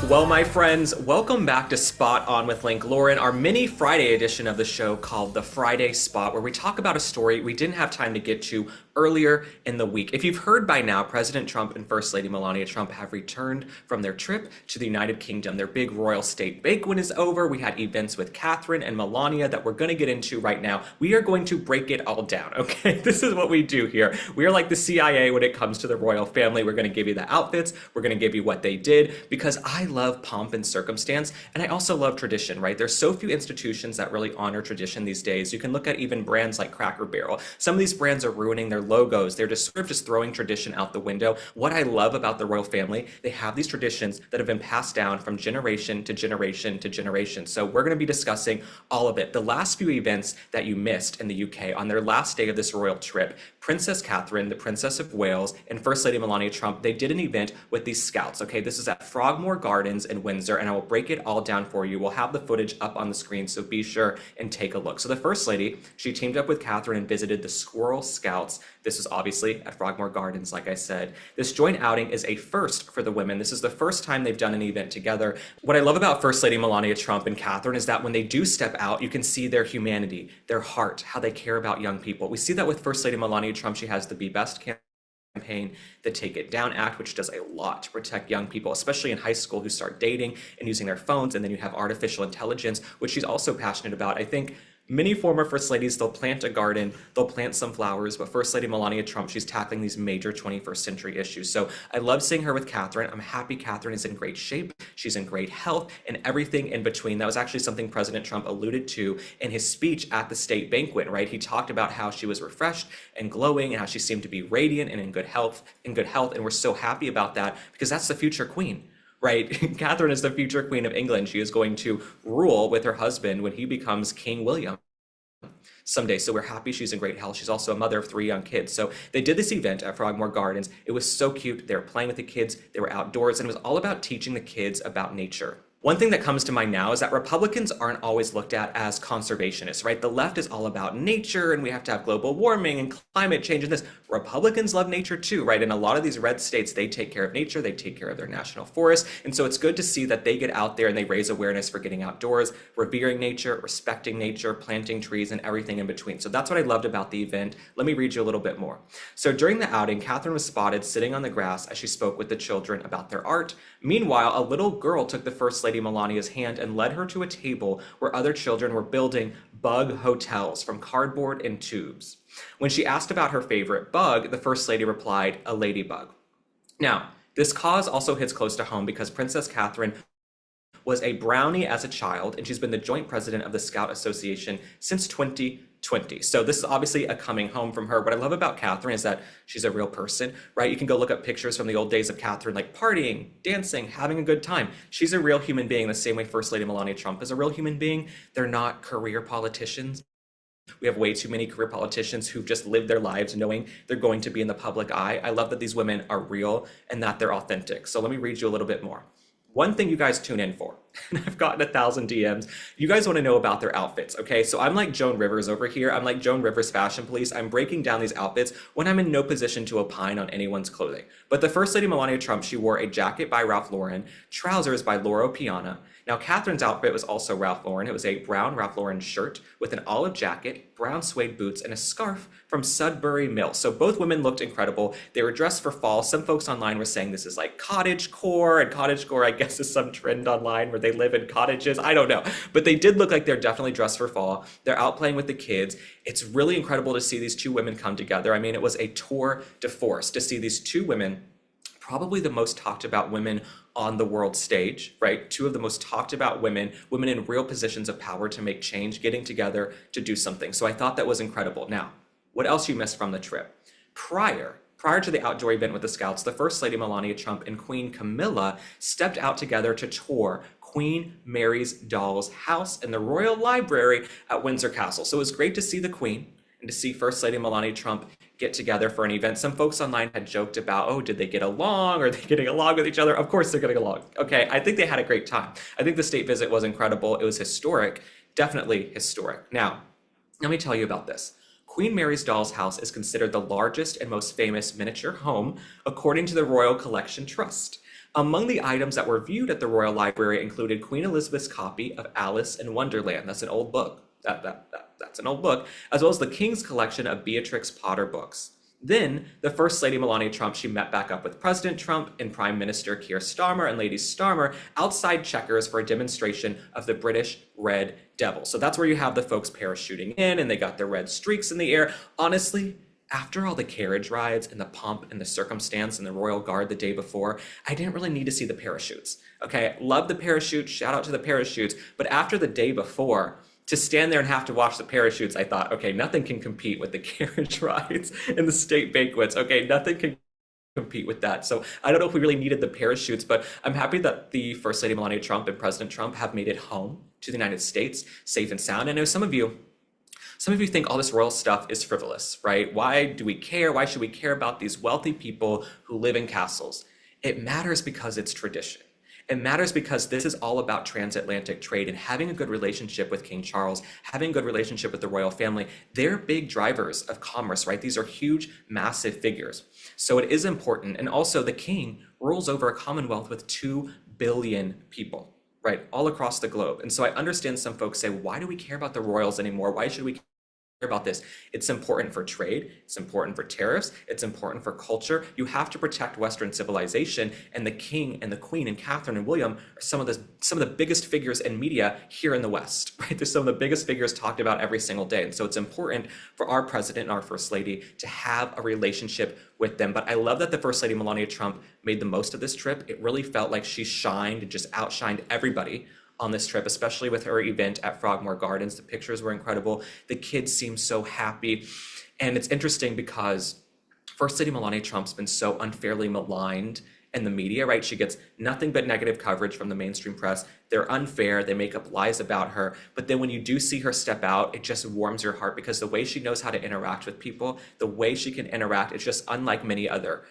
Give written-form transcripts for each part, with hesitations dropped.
Well, my friends, welcome back to Spot On with Link Lauren, our mini Friday edition of the show called The Friday Spot, where we talk about a story we didn't have time to get to earlier in the week. If you've heard by now, President Trump and First Lady Melania Trump have returned from their trip to the United Kingdom. Their big royal state banquet is over. We had events with Catherine and Melania that we're going to get into right now. We are going to break it all down, okay? This is what we do here. We are like the CIA when it comes to the royal family. We're going to give you the outfits. We're going to give you what they did, because I love pomp and circumstance, and I also love tradition, right? There's so few institutions that really honor tradition these days. You can look at even brands like Cracker Barrel. Some of these brands are ruining their logos. They're just sort of just throwing tradition out the window. What I love about the royal family, they have these traditions that have been passed down from generation to generation to generation. So we're going to be discussing all of it. The last few events that you missed in the UK on their last day of this royal trip, Princess Catherine, the Princess of Wales, and First Lady Melania Trump, they did an event with these scouts, okay? This is at Frogmore Gardens in Windsor, and I will break it all down for you. We'll have the footage up on the screen, so be sure and take a look. So the First Lady, she teamed up with Catherine and visited the Squirrel Scouts. This is obviously at Frogmore Gardens, like I said. This joint outing is a first for the women. This is the first time they've done an event together. What I love about First Lady Melania Trump and Catherine is that when they do step out, you can see their humanity, their heart, how they care about young people. We see that with First Lady Melania Trump. She has the Be Best campaign, the Take It Down Act, which does a lot to protect young people, especially in high school, who start dating and using their phones. And then you have artificial intelligence, which she's also passionate about. I think many former First Ladies, they'll plant a garden, they'll plant some flowers, but First Lady Melania Trump, she's tackling these major 21st century issues. So I love seeing her with Catherine. I'm happy Catherine is in great shape. She's in great health and everything in between. That was actually something President Trump alluded to in his speech at the state banquet, right? He talked about how she was refreshed and glowing and how she seemed to be radiant and in good health. And we're so happy about that because that's the future queen. Right? Catherine is the future Queen of England. She is going to rule with her husband when he becomes King William someday. So we're happy she's in great health. She's also a mother of 3 young kids. So they did this event at Frogmore Gardens. It was so cute. They were playing with the kids. They were outdoors, and it was all about teaching the kids about nature. One thing that comes to mind now is that Republicans aren't always looked at as conservationists, right? The left is all about nature and we have to have global warming and climate change and this. Republicans love nature too, right? In a lot of these red states, they take care of nature, they take care of their national forests. And so it's good to see that they get out there and they raise awareness for getting outdoors, revering nature, respecting nature, planting trees and everything in between. So that's what I loved about the event. Let me read you a little bit more. So during the outing, Catherine was spotted sitting on the grass as she spoke with the children about their art. Meanwhile, a little girl took the First Lady Melania's hand and led her to a table where other children were building bug hotels from cardboard and tubes. When she asked about her favorite bug, the First Lady replied, a ladybug. Now, this cause also hits close to home because Princess Catherine was a brownie as a child, and she's been the joint president of the Scout Association since 2020. So this is obviously a coming home from her. What I love about Catherine is that she's a real person, right? You can go look up pictures from the old days of Catherine, like partying, dancing, having a good time. She's a real human being the same way First Lady Melania Trump is a real human being. They're not career politicians. We have way too many career politicians who've just lived their lives knowing they're going to be in the public eye. I love that these women are real and that they're authentic. So let me read you a little bit more. One thing you guys tune in for, and I've gotten 1,000 DMs, you guys want to know about their outfits, okay? So I'm like Joan Rivers over here. I'm like Joan Rivers Fashion Police. I'm breaking down these outfits when I'm in no position to opine on anyone's clothing. But the First Lady Melania Trump, she wore a jacket by Ralph Lauren, trousers by Loro Piana. Now, Catherine's outfit was also Ralph Lauren. It was a brown Ralph Lauren shirt with an olive jacket, brown suede boots, and a scarf from Sudbury Mill. So both women looked incredible. They were dressed for fall. Some folks online were saying this is like cottagecore, and cottagecore, I guess, is some trend online where they live in cottages. I don't know. But they did look like they're definitely dressed for fall. They're out playing with the kids. It's really incredible to see these two women come together. I mean, it was a tour de force to see these two women, probably the most talked about women on the world stage, right? Two of the most talked about women in real positions of power to make change, getting together to do something. So I thought that was incredible. Now, what else you missed from the trip? Prior to the outdoor event with the Scouts, the First Lady Melania Trump and Queen Camilla stepped out together to tour Queen Mary's doll's house in the Royal Library at Windsor Castle. So it was great to see the Queen and to see First Lady Melania Trump get together for an event. Some folks online had joked about, oh, did they get along? Are they getting along with each other? Of course they're getting along. Okay, I think they had a great time. I think the state visit was incredible. It was historic, definitely historic. Now, let me tell you about this. Queen Mary's doll's house is considered the largest and most famous miniature home, according to the Royal Collection Trust. Among the items that were viewed at the Royal Library included Queen Elizabeth's copy of Alice in Wonderland. That's an old book. That's an old book, as well as the King's collection of Beatrix Potter books. Then, the First Lady Melania Trump, she met back up with President Trump and Prime Minister Keir Starmer and Lady Starmer outside Chequers for a demonstration of the British Red Devil. So that's where you have the folks parachuting in, and they got their red streaks in the air. Honestly, after all the carriage rides and the pomp and the circumstance and the royal guard the day before, I didn't really need to see the parachutes. Okay, love the parachutes, shout out to the parachutes, but after the day before, to stand there and have to watch the parachutes, I thought, okay, nothing can compete with the carriage rides and the state banquets. Okay, nothing can compete with that. So I don't know if we really needed the parachutes, but I'm happy that the First Lady Melania Trump and President Trump have made it home to the United States, safe and sound. I know some of you think all this royal stuff is frivolous, right? Why do we care? Why should we care about these wealthy people who live in castles? It matters because it's tradition. It matters because this is all about transatlantic trade and having a good relationship with King Charles, having a good relationship with the royal family. They're big drivers of commerce, right? These are huge, massive figures. So it is important. And also the king rules over a commonwealth with 2 billion people, right? All across the globe. And so I understand some folks say, why do we care about the royals anymore? Why should we care about this? It's important for trade, it's important for tariffs, it's important for culture. You have to protect Western civilization, and the king and the queen and Catherine and William are some of the biggest figures in media here in the West, right? They're some of the biggest figures talked about every single day. And so it's important for our president and our first lady to have a relationship with them. But I love that the First Lady Melania Trump made the most of this trip. It really felt like she shined and just outshined everybody on this trip, especially with her event at Frogmore Gardens. The pictures were incredible. The kids seemed so happy. And it's interesting because First Lady Melania Trump's been so unfairly maligned in the media, right? She gets nothing but negative coverage from the mainstream press. They're unfair. They make up lies about her. But then when you do see her step out, it just warms your heart because the way she knows how to interact with people, the way she can interact, it's just unlike many other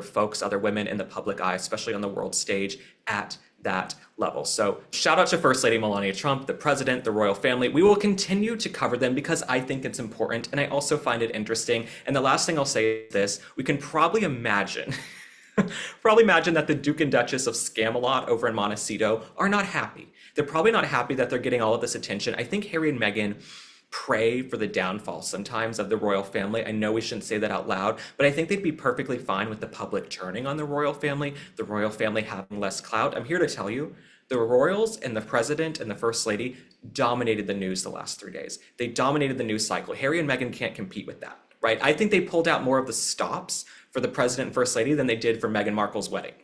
folks, other women in the public eye, especially on the world stage at that level. So shout out to First Lady Melania Trump, the president, the royal family. We will continue to cover them because I think it's important and I also find it interesting. And the last thing I'll say is this: we can probably imagine that the Duke and Duchess of Scamelot over in Montecito are not happy. They're probably not happy that they're getting all of this attention. I think Harry and Meghan pray for the downfall sometimes of the royal family. I know we shouldn't say that out loud, but I think they'd be perfectly fine with the public turning on the royal family having less clout. I'm here to tell you, the royals and the president and the first lady dominated the news the last 3 days. They dominated the news cycle. Harry and Meghan can't compete with that, right? I think they pulled out more of the stops for the president and first lady than they did for Meghan Markle's wedding.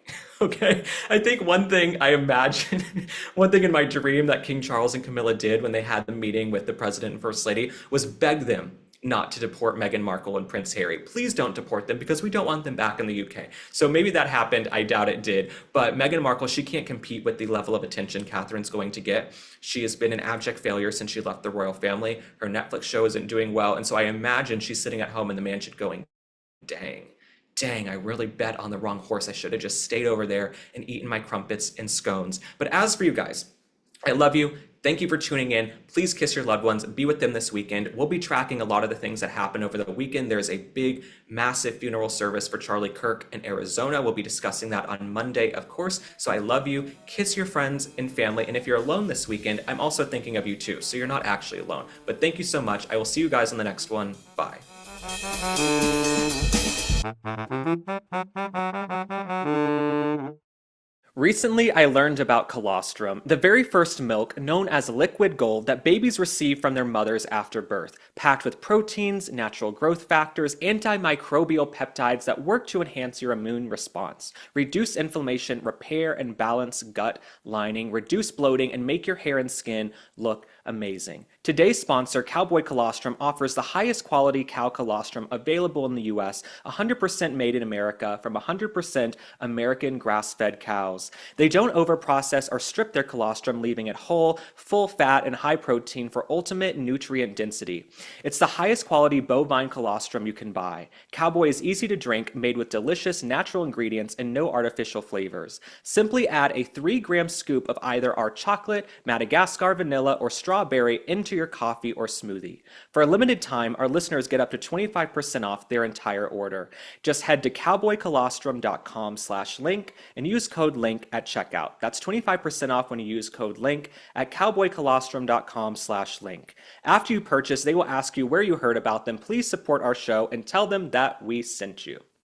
Okay, I think one thing in my dream that King Charles and Camilla did when they had the meeting with the president and first lady was beg them not to deport Meghan Markle and Prince Harry. Please don't deport them because we don't want them back in the UK. So maybe that happened. I doubt it did. But Meghan Markle, she can't compete with the level of attention Catherine's going to get. She has been an abject failure since she left the royal family. Her Netflix show isn't doing well. And so I imagine she's sitting at home in the mansion going, dang, I really bet on the wrong horse. I should have just stayed over there and eaten my crumpets and scones. But as for you guys, I love you. Thank you for tuning in. Please kiss your loved ones. Be with them this weekend. We'll be tracking a lot of the things that happen over the weekend. There's a big, massive funeral service for Charlie Kirk in Arizona. We'll be discussing that on Monday, of course. So I love you. Kiss your friends and family. And if you're alone this weekend, I'm also thinking of you too. So you're not actually alone. But thank you so much. I will see you guys on the next one. Bye. Recently, I learned about colostrum, the very first milk known as liquid gold that babies receive from their mothers after birth, packed with proteins, natural growth factors, antimicrobial peptides that work to enhance your immune response, reduce inflammation, repair and balance gut lining, reduce bloating, and make your hair and skin look amazing. Today's sponsor, Cowboy Colostrum, offers the highest quality cow colostrum available in the US, 100% made in America from 100% American grass-fed cows. They don't overprocess or strip their colostrum, leaving it whole, full fat, and high protein for ultimate nutrient density. It's the highest quality bovine colostrum you can buy. Cowboy is easy to drink, made with delicious natural ingredients and no artificial flavors. Simply add a 3-gram scoop of either our chocolate, Madagascar vanilla, or strawberry strawberry into your coffee or smoothie. For a limited time, our listeners get up to 25% off their entire order. Just head to cowboycolostrum.com/link and use code LINK at checkout. That's 25% off when you use code LINK at cowboycolostrum.com/link. After you purchase, they will ask you where you heard about them. Please support our show and tell them that we sent you.